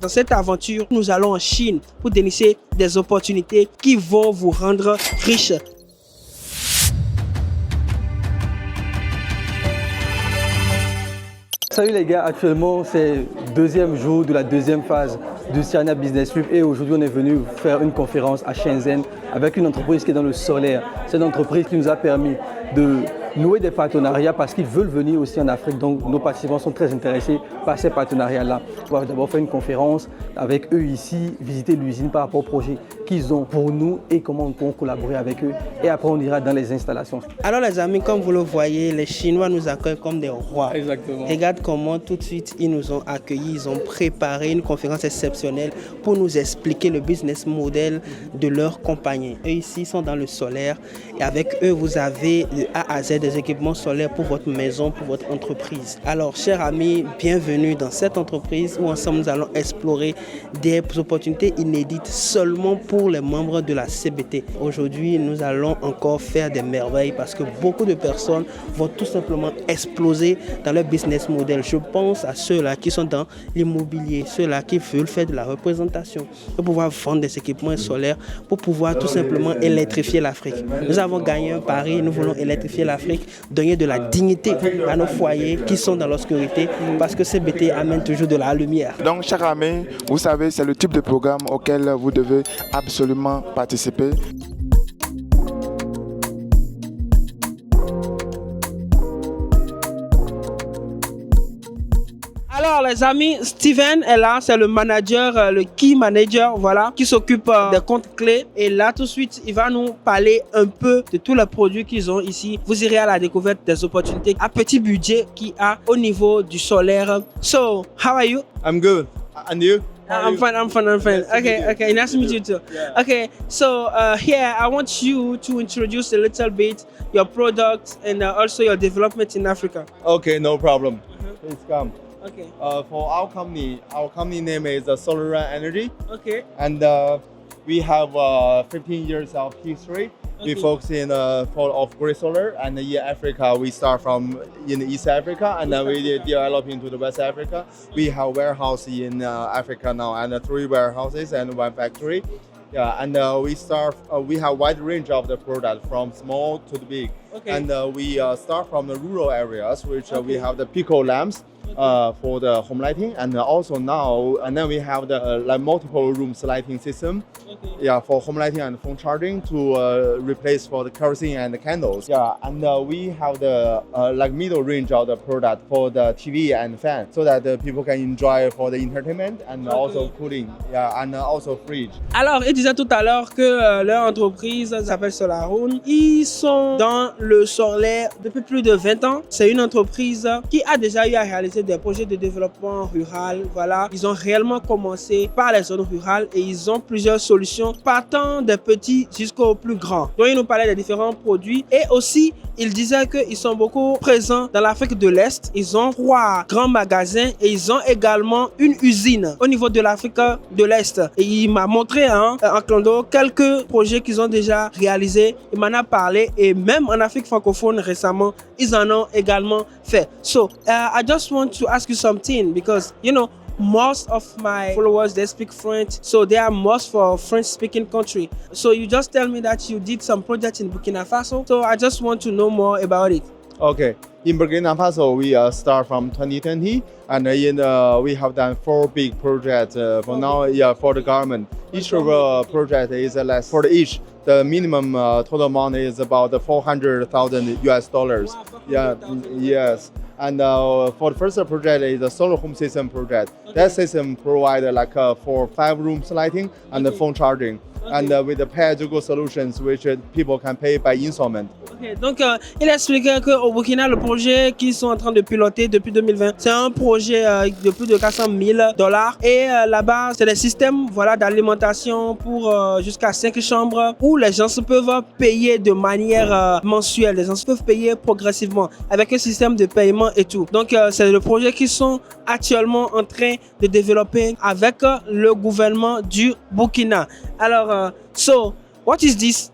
Dans cette aventure, nous allons en Chine pour dénicher des opportunités qui vont vous rendre riche. Salut les gars, actuellement c'est le deuxième jour de la deuxième phase du Siana Business Trip et aujourd'hui on est venu faire une conférence à Shenzhen avec une entreprise qui est dans le solaire. C'est une entreprise qui nous a permis de nouer des partenariats parce qu'ils veulent venir aussi en Afrique. Donc nos participants sont très intéressés par ces partenariats-là. On va d'abord faire une conférence avec eux ici, visiter l'usine par rapport au projet qu'ils ont pour nous et comment on peut collaborer avec eux. Et après on ira dans les installations. Alors les amis, comme vous le voyez, les Chinois nous accueillent comme des rois. Exactement. Regarde comment tout de suite ils nous ont accueillis, ils ont préparé une conférence exceptionnelle pour nous expliquer le business model de leur compagnie. Eux ici sont dans le solaire et avec eux vous avez de A à Z des équipements solaires pour votre maison, pour votre entreprise. Alors chers amis, bienvenue dans cette entreprise où ensemble nous allons explorer des opportunités inédites seulement pour les membres de la CBT. Aujourd'hui nous allons encore faire des merveilles parce que beaucoup de personnes vont tout simplement exploser dans leur business model. Je pense à ceux-là qui sont dans l'immobilier, ceux-là qui veulent faire de la représentation, pour pouvoir vendre des équipements solaires, pour pouvoir tout simplement électrifier l'Afrique. Nous avons gagné un pari, nous voulons électrifier l'Afrique, donner de la dignité à nos foyers qui sont dans l'obscurité parce que CBT amène toujours de la lumière. Donc, chers amis, vous savez, c'est le type de programme auquel vous devez absolument participer. Alors les amis, Steven est là, c'est le manager, le key manager, voilà, qui s'occupe des comptes clés. Et là tout de suite, il va nous parler un peu de tous les produits qu'ils ont ici. Vous irez à la découverte des opportunités à petit budget qu'il y a au niveau du solaire. So, how are you? I'm good. And you? I'm fine. Okay, nice to meet you too. Yeah. Okay, so here I want you to introduce a little bit your product and also your development in Africa. Okay, no problem. Please come. Okay, For our company name is Solar Energy, okay, and we have 15 years of history. We Okay. focus in for grid solar, and in Africa we start from in East Africa, and then we develop into the West Africa. We have warehouse in Africa now, and 3 warehouses and 1 factory. Yeah, and we have wide range of the product from small to the big. Okay. And we start from the rural areas, which we Okay. have the Pico lamps for the home lighting, and also now, and then we have the like multiple rooms lighting system. okay. Yeah, for home lighting and phone charging to replace for the kerosene and the candles. Yeah, and we have the like middle range of the product for the TV and fan, so that the people can enjoy for the entertainment and also cooling. Yeah, and also fridge. Alors, il disait tout à l'heure que leur entreprise s'appelle Solarun. Ils sont dans le solaire depuis plus de 20 ans. C'est une entreprise qui a déjà eu à réaliser des projets de développement rural. Voilà, ils ont réellement commencé par les zones rurales et ils ont plusieurs solutions partant des petits jusqu'aux plus grands. Donc, il nous parlait des différents produits et aussi, il disait qu'ils sont beaucoup présents dans l'Afrique de l'Est. Ils ont 3 grands magasins et ils ont également une usine au niveau de l'Afrique de l'Est. Et il m'a montré en clando quelques projets qu'ils ont déjà réalisés. Il m'en a parlé et même en Afrique francophone récemment, ils en ont également fait. So, I just want to ask you something because, you know, most of my followers, they speak French, so they are most for French-speaking country. So you just tell me that you did some projects in Burkina Faso. So I just want to know more about it. Okay. In Burkina Faso, we start from 2020, and we have done 4 big projects for now. Yeah, for the government. Each of project is less for each. The minimum total amount is about $400,000 US. Yeah, yes. And for the first project is a solar home system project. Okay. That system provides like for 5 rooms lighting and the phone charging. And with the pay-as-you-go solutions, which people can pay by installment. Okay, donc, il expliquait qu'au Burkina, le projet qu'ils sont en train de piloter depuis 2020, c'est un projet de plus de $400,000. Et là-bas, c'est des systèmes voilà, d'alimentation pour jusqu'à 5 chambres où les gens peuvent payer de manière mensuelle. Les gens peuvent payer progressivement avec un système de paiement et tout. Donc, c'est le projet qu'ils sont actuellement en train de développer avec le gouvernement du Burkina. Alors, so, what is this?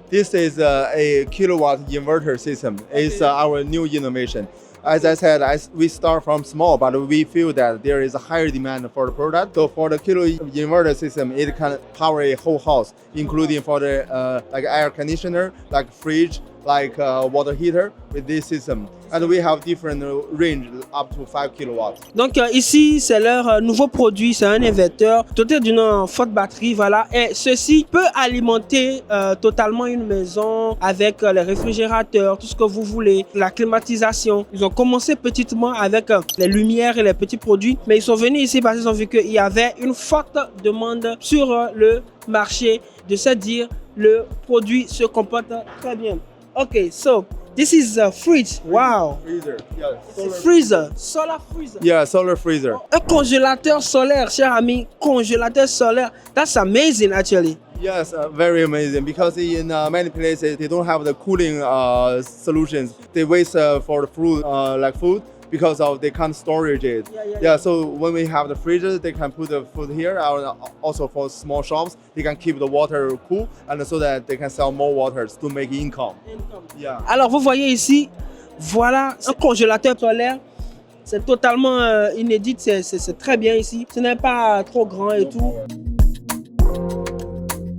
This is a kilowatt inverter system. It's our new innovation. As I said, we start from small, but we feel that there is a higher demand for the product. So for the kilo inverter system, it can power a whole house, including for the like air conditioner, like fridge, like water heater with this system. And we have different range up to 5 kilowatts. Donc ici, c'est leur nouveau produit, c'est un inverteur doté d'une forte batterie, voilà. Et ceci peut alimenter totalement une maison avec les réfrigérateurs, tout ce que vous voulez, la climatisation. Ils ont commencé petitement avec les lumières et les petits produits, mais ils sont venus ici parce qu'ils ont vu qu'il y avait une forte demande sur le marché. De se dire, le produit se comporte très bien. Okay, so this is a fridge. Wow. Freezer. Yeah. Freezer. Solar freezer. Yeah, solar freezer. Un congélateur solaire, cher ami. Congélateur solaire. That's amazing, actually. Yes, very amazing because in many places they don't have the cooling solutions. They waste for the food, like food, because of they can't storage it. Yeah. So when we have the freezer, they can put the food here. Also for small shops, they can keep the water cool and so that they can sell more waters to make income. Yeah. Alors vous voyez ici, voilà un congélateur solaire. C'est totalement inédit, c'est très bien ici. Ce n'est pas trop grand et tout.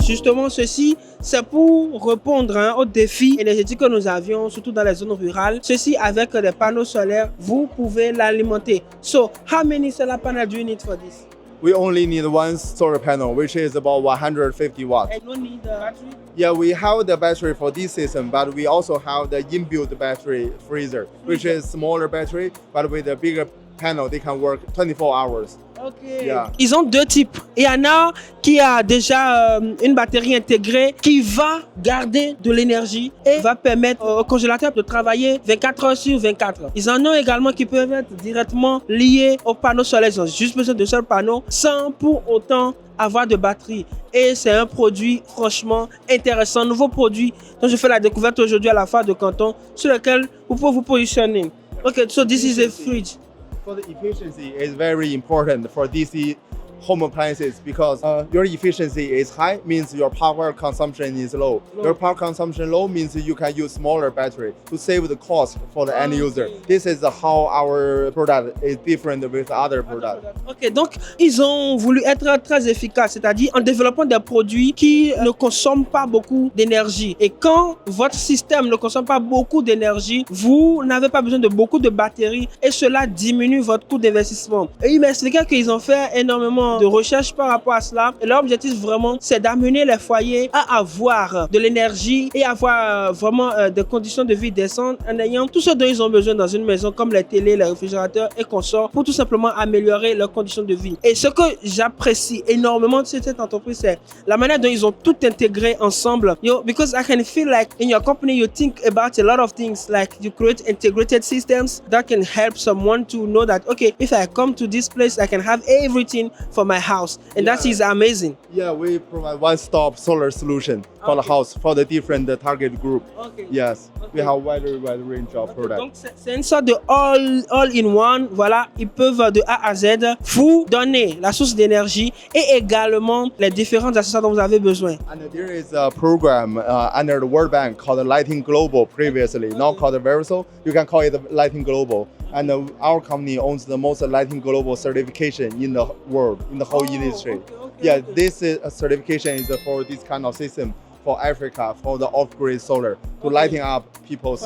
Justement, ceci, c'est pour répondre aux défis énergétiques que nous avions, surtout dans les zones rurales. Ceci, avec des panneaux solaires, vous pouvez l'alimenter. So, how many solar panels do you need for this? We only need one solar panel, which is about 150 watts. I don't need a battery? Yeah, we have the battery for this system, but we also have the inbuilt battery freezer, which is smaller battery, but with a bigger panel, they can work 24 hours. Okay. Yeah. Ils ont deux types. Il y en a qui a déjà une batterie intégrée qui va garder de l'énergie et va permettre au congélateur de travailler 24 heures sur 24. Ils en ont également qui peuvent être directement liés au panneau solaire. Ils ont juste besoin de seul panneau sans pour autant avoir de batterie. Et c'est un produit franchement intéressant, nouveau produit dont je fais la découverte aujourd'hui à la Foire de Canton, sur lequel vous pouvez vous positionner. Okay, so this is a fridge. For the efficiency is very important for DC home appliances because your efficiency is high means your power consumption is low. Your power consumption low means you can use smaller battery to save the cost for the end user. This is how our product is different with other products. Ok, donc ils ont voulu être très efficaces, c'est-à-dire en développant des produits qui ne consomment pas beaucoup d'énergie. Et quand votre système ne consomme pas beaucoup d'énergie, vous n'avez pas besoin de beaucoup de batteries et cela diminue votre coût d'investissement. Et ils m'expliquaient qu'ils ont fait énormément de recherche par rapport à cela. Et leur objectif vraiment, c'est d'amener les foyers à avoir de l'énergie et avoir vraiment des conditions de vie décentes en ayant tout ce dont ils ont besoin dans une maison comme les télés, les réfrigérateurs et consorts pour tout simplement améliorer leurs conditions de vie. Et ce que j'apprécie énormément de cette entreprise, c'est la manière dont ils ont tout intégré ensemble. Because I can feel like in your company you think about a lot of things, like you create integrated systems that can help someone to know that, okay, if I come to this place, I can have everything for my house, and that is amazing. Yeah, we provide one-stop solar solution for the house for the different target group. Okay. Yes, we have wide range of products. Donc c'est une sorte de all-in-one. Voilà, ils peuvent de A à Z vous donner la source d'énergie et également les différents accessoires dont vous avez besoin. And there is a program under the World Bank called Lighting Global previously, now called Verisol. You can call it Lighting Global. And our company owns the most Lighting Global certification in the world, in the whole industry. Okay. This certification is for this kind of system for Africa, for the off-grid solar, to lighting up people's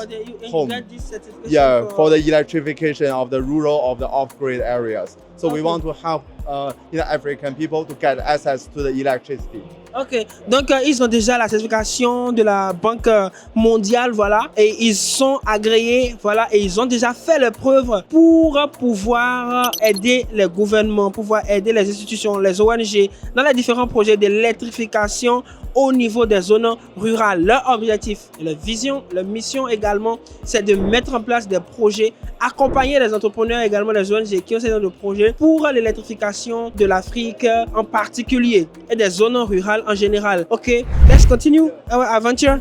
home. For the electrification of the rural, of the off-grid areas. So we want to help African people to get access to the electricity. Ok, donc ils ont déjà la certification de la Banque mondiale, voilà, et ils sont agréés, voilà, et ils ont déjà fait les preuves pour pouvoir aider les gouvernements, pouvoir aider les institutions, les ONG dans les différents projets d'électrification au niveau des zones rurales. Leur objectif, leur vision, leur mission également, c'est de mettre en place des projets, accompagner les entrepreneurs également, les ONG qui ont ces de projets pour l'électrification de l'Afrique en particulier et des zones rurales en général. Ok, let's continue our adventure.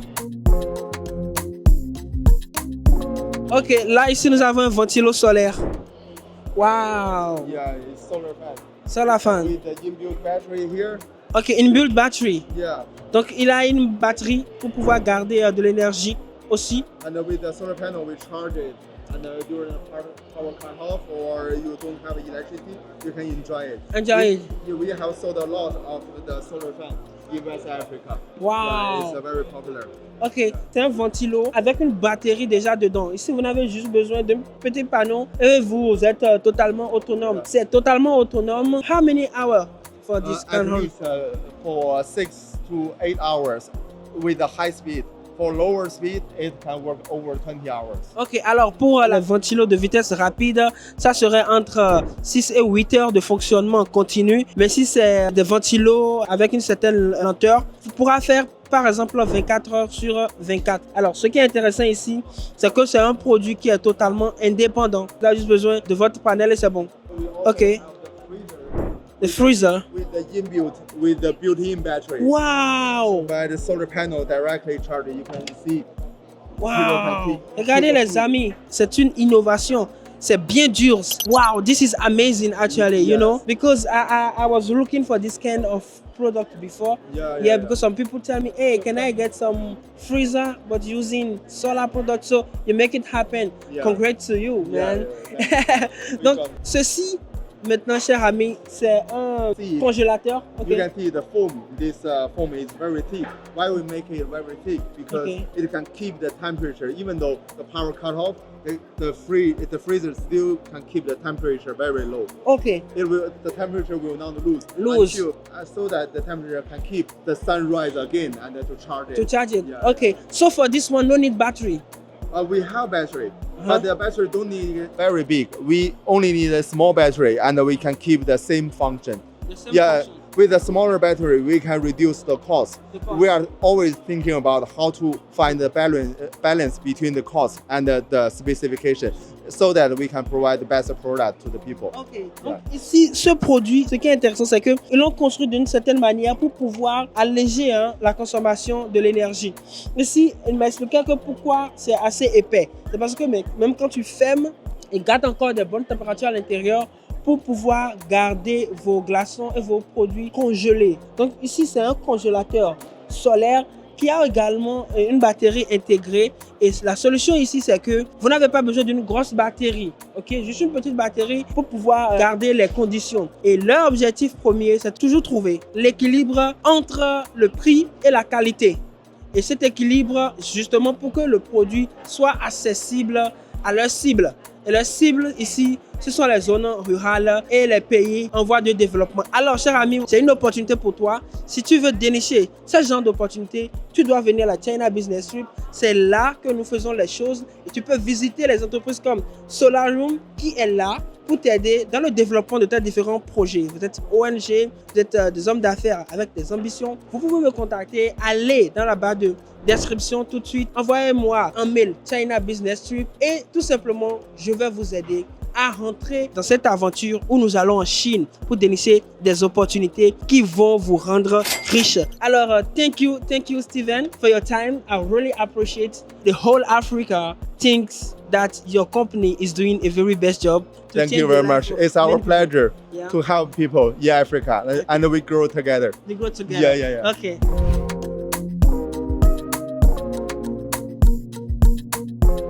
Ok, là ici nous avons un ventilo solaire. Wow. Yeah, it's solar fan. Solar fan. With the inbuilt battery here. Ok, inbuilt battery. Yeah. Donc il a une batterie pour pouvoir garder de l'énergie aussi. And with the solar panel, we charge it And during the power cut off or you don't have electricity, you can enjoy it. Enjoy it. We have sold a lot of the solar fan in West Africa. Wow. Yeah, it's very popular. Ok, c'est un ventilo avec une batterie déjà dedans. Ici, vous n'avez juste besoin d'un petit panneau et vous êtes totalement autonome. C'est totalement autonome. How many hours for this At panel? least for 6 to 8 hours with a high speed. For lower speed, it can work over 20 hours. Ok, alors pour la ventilo de vitesse rapide, ça serait entre 6 et 8 heures de fonctionnement continu. Mais si c'est des ventilos avec une certaine lenteur, tu pourras faire par exemple 24 heures sur 24. Alors, ce qui est intéressant ici, c'est que c'est un produit qui est totalement indépendant. Vous avez juste besoin de votre panel et c'est bon. Ok. The freezer. With the built-in battery. Wow! By the solar panel directly charged, you can see. Wow! Regardez les amis, c'est une innovation. C'est bien dur. Wow, this is amazing actually, you know, because I was looking for this kind of product before. Yeah, because some people tell me, hey, can I get some freezer but using solar products? So you make it happen. Yeah. Congrats to you, man. Yeah. Donc, ceci, maintenant, cher ami, c'est un congélateur. You can see the foam. This foam is very thick. Why we make it very thick? Because it can keep the temperature, even though the power cut off. The freezer still can keep the temperature very low. Okay. The temperature will not lose. Lose. So that the temperature can keep the sunrise again and to charge it. To charge it. Yeah. Okay. So for this one, no need battery. We have battery, but the battery don't need very big. We only need a small battery, and we can keep the same function. Function. With a smaller battery, we can reduce the cost. We are always thinking about how to find the balance between the cost and the specification, so that we can provide the best product to the people. Ok. Donc ici, ce produit, ce qui est intéressant, c'est qu'ils l'ont construit d'une certaine manière pour pouvoir alléger la consommation de l'énergie. Ici, il m'a expliqué que pourquoi c'est assez épais. C'est parce que même quand tu fermes, il garde encore de bonnes températures à l'intérieur pour pouvoir garder vos glaçons et vos produits congelés. Donc ici, c'est un congélateur solaire qui a également une batterie intégrée. Et la solution ici, c'est que vous n'avez pas besoin d'une grosse batterie. Ok, juste une petite batterie pour pouvoir garder les conditions. Et leur objectif premier, c'est toujours trouver l'équilibre entre le prix et la qualité. Et cet équilibre, justement, pour que le produit soit accessible à leur cible. Et leur cible ici, ce sont les zones rurales et les pays en voie de développement. Alors, cher ami, c'est une opportunité pour toi. Si tu veux dénicher ce genre d'opportunité, tu dois venir à la China Business Trip. C'est là que nous faisons les choses. Et tu peux visiter les entreprises comme SolarRoom qui est là pour t'aider dans le développement de tes différents projets. Vous êtes ONG, vous êtes des hommes d'affaires avec des ambitions. Vous pouvez me contacter, allez dans la barre de description tout de suite. Envoyez-moi un mail China Business Trip et tout simplement, je vais vous aider à rentrer dans cette aventure où nous allons en Chine pour dénicher des opportunités qui vont vous rendre riche. Alors, thank you Steven for your time. I really appreciate the whole Africa thinks that your company is doing a very best job. Thank you very much. It's our pleasure to help people in Africa and we grow together. We grow together. Yeah. Okay.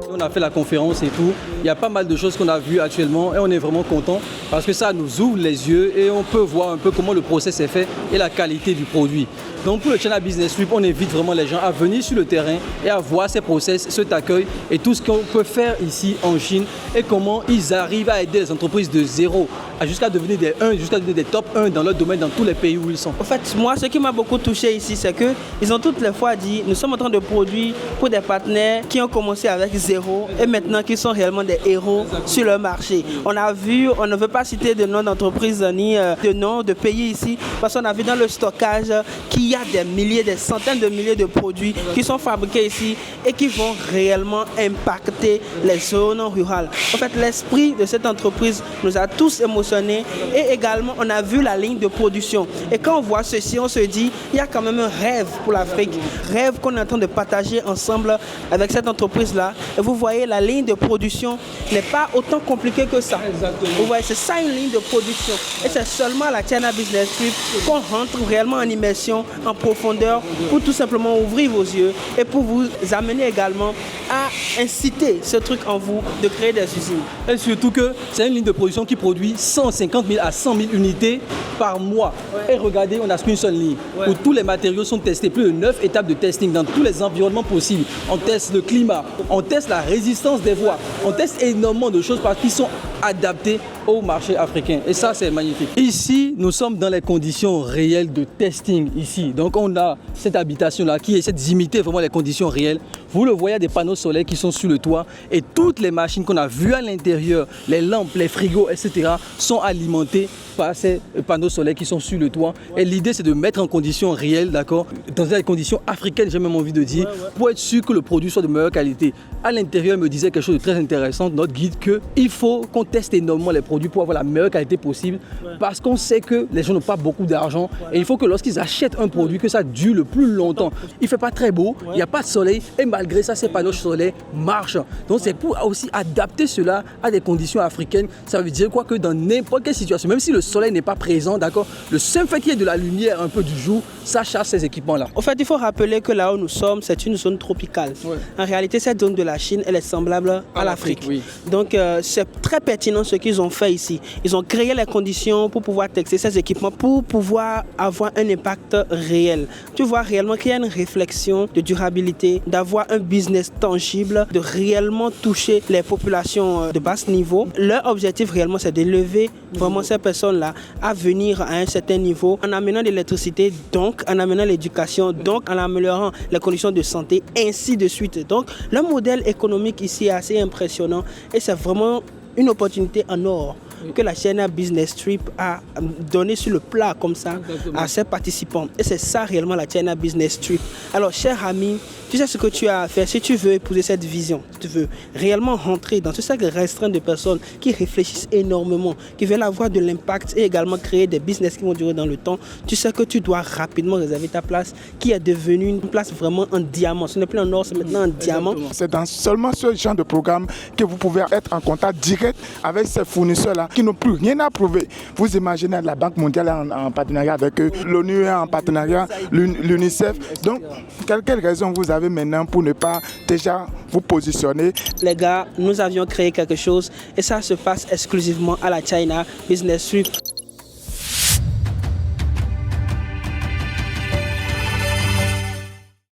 On a fait la conférence et tout. Il y a pas mal de choses qu'on a vues actuellement et on est vraiment content parce que ça nous ouvre les yeux et on peut voir un peu comment le process est fait et la qualité du produit. Donc pour le China Business Trip, on invite vraiment les gens à venir sur le terrain et à voir ces process, cet accueil et tout ce qu'on peut faire ici en Chine et comment ils arrivent à aider les entreprises de zéro jusqu'à devenir des 1, jusqu'à devenir des top 1 dans leur domaine dans tous les pays où ils sont. En fait, moi, ce qui m'a beaucoup touché ici, c'est qu'ils ont toutes les fois dit, nous sommes en train de produire pour des partenaires qui ont commencé avec zéro et maintenant qui sont réellement des héros sur le marché. On a vu, on ne veut pas citer de nom d'entreprise ni de nom de pays ici, parce qu'on a vu dans le stockage qu'il y a des milliers, des centaines de milliers de produits qui sont fabriqués ici et qui vont réellement impacter les zones rurales. En fait, l'esprit de cette entreprise nous a tous émotionnés positionner et également on a vu la ligne de production. Et quand on voit ceci, on se dit il y a quand même un rêve pour l'Afrique, rêve qu'on est en train de partager ensemble avec cette entreprise-là. Et vous voyez, la ligne de production n'est pas autant compliquée que ça. Exactement. Vous voyez, c'est ça une ligne de production. Et c'est seulement à la China Business Trip qu'on rentre réellement en immersion, en profondeur, pour tout simplement ouvrir vos yeux et pour vous amener également à inciter ce truc en vous de créer des usines. Et surtout que c'est une ligne de production qui produit 150 000 à 100 000 unités par mois. Et regardez, on n'a qu'une seule ligne où tous les matériaux sont testés. Plus de 9 étapes de testing dans tous les environnements possibles. On teste le climat, on teste la résistance des voies, on teste énormément de choses parce qu'ils sont adaptés au marché africain. Et ça, c'est magnifique. Ici, nous sommes dans les conditions réelles de testing ici. Donc, on a cette habitation-là qui essaie d'imiter vraiment les conditions réelles. Vous le voyez, il y a des panneaux solaires qui sont sur le toit et toutes les machines qu'on a vues à l'intérieur, les lampes, les frigos, etc., sont alimentées par ces panneaux solaires qui sont sur le toit. Et l'idée, c'est de mettre en conditions réelles, d'accord, dans des conditions africaines, j'ai même envie de dire, pour être sûr que le produit soit de meilleure qualité. À l'intérieur, il me disait quelque chose de très intéressant, notre guide, qu'il faut qu'on teste énormément les produits pour avoir la meilleure qualité possible, parce qu'on sait que les gens n'ont pas beaucoup d'argent et il faut que lorsqu'ils achètent un produit, que ça dure le plus longtemps. Il ne fait pas très beau, il n'y a pas de soleil et malgré ça, ces panneaux solaires marchent. Donc c'est pour aussi adapter cela à des conditions africaines. Ça veut dire quoi que dans n'importe quelle situation, même si le soleil n'est pas présent, d'accord, le seul fait qu'il y ait de la lumière un peu du jour, ça charge ces équipements-là. En fait, il faut rappeler que là où nous sommes, c'est une zone tropicale. En réalité, cette zone de la Chine, elle est semblable à l'Afrique. Oui. Donc, c'est très pertinent ce qu'ils ont fait ici. Ils ont créé les conditions pour pouvoir tester ces équipements, pour pouvoir avoir un impact réel. Tu vois réellement qu'il y a une réflexion de durabilité, d'avoir un business tangible, de réellement toucher les populations de bas niveau. Leur objectif réellement, c'est d'élever vraiment ces personnes-là à venir à un certain niveau en amenant de l'électricité, donc en amenant l'éducation, donc en améliorant les conditions de santé, ainsi de suite. Donc, le modèle économique ici est assez impressionnant et c'est vraiment une opportunité en or que la China Business Trip a donné sur le plat comme ça à ses participants. Et c'est ça réellement la China Business Trip. Alors, cher ami, tu sais ce que tu as à faire. Si tu veux épouser cette vision, si tu veux réellement rentrer dans ce cercle restreint de personnes qui réfléchissent énormément, qui veulent avoir de l'impact et également créer des business qui vont durer dans le temps, tu sais que tu dois rapidement réserver ta place qui est devenue une place vraiment en diamant. Ce n'est plus en or, c'est maintenant en diamant. C'est dans seulement ce genre de programme que vous pouvez être en contact direct avec ces fournisseurs-là qui n'ont plus rien à prouver. Vous imaginez la Banque mondiale en partenariat avec eux, l'ONU en partenariat, l'UNICEF. Donc, quelle raison vous avez maintenant pour ne pas déjà vous positionner? Les gars, nous avions créé quelque chose et ça se passe exclusivement à la China Business Trip.